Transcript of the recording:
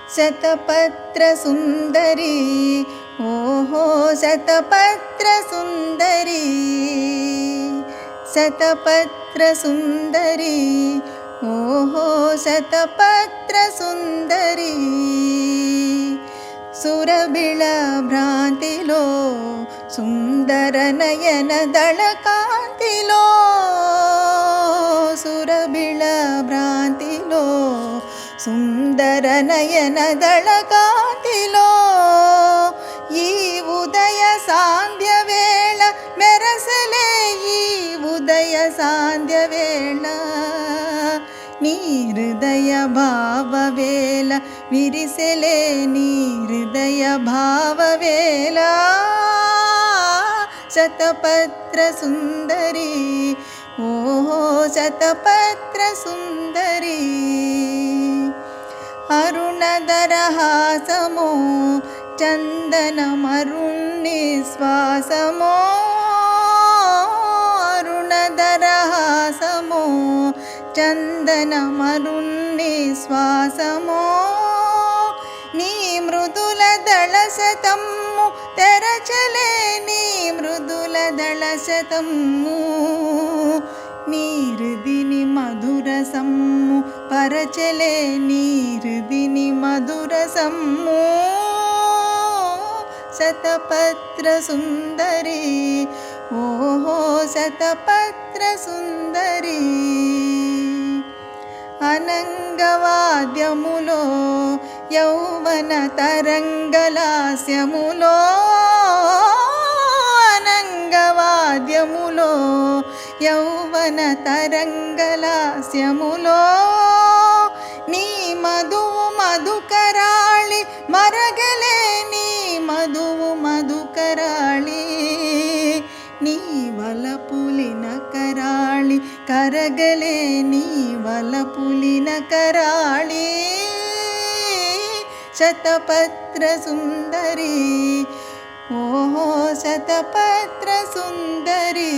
శతపత్ర సుందరి ఓహో శతపత్ర సుందరి శతపత్ర సుందరి ఓహో శతపత్ర సుందరి సురబిళ భ్రాంతిలో సుందర నయన దళ కాంతిలో సురబిళ భ్రాంతిలో సుందర నయన దళ కాంతిలో ఈ ఉదయ సాంధ్య వేళ మెరసలే ఈ ఉదయ సాంధ్య వేళ నీ హృదయ భావవేళ విరిసెలే నీ హృదయ భావవేళ శతపత్ర సుందరి ఓహో శతపత్ర సుందరి అరుణధరహాసమో చందనమరుణి శ్వాసమో అరుణధరహాసమో చందనమరుణి శ్వాసమో నీ మృదుల దళశతము తెరచలే నీ మృదుల దళశతము నీ హృదిని మధుర సమ్ము పరచలే నీ హృదిని మధుర సమ్ము శతపత్ర సుందరి ఓహో శతపత్ర సుందరి అనంగవాద్యములో యౌవన తరంగలాస్యములో అనంగవాద్యములో యౌవన తరంగలాస్యములో నీ మధువు మధుకరాళి మరగలే నీ మధువు మధుకరాళి నీ వలపులిన కరాళి కరగలే నీ వలపులిన కరాళి శతపత్ర సుందరి ఓహో శతపత్ర సుందరి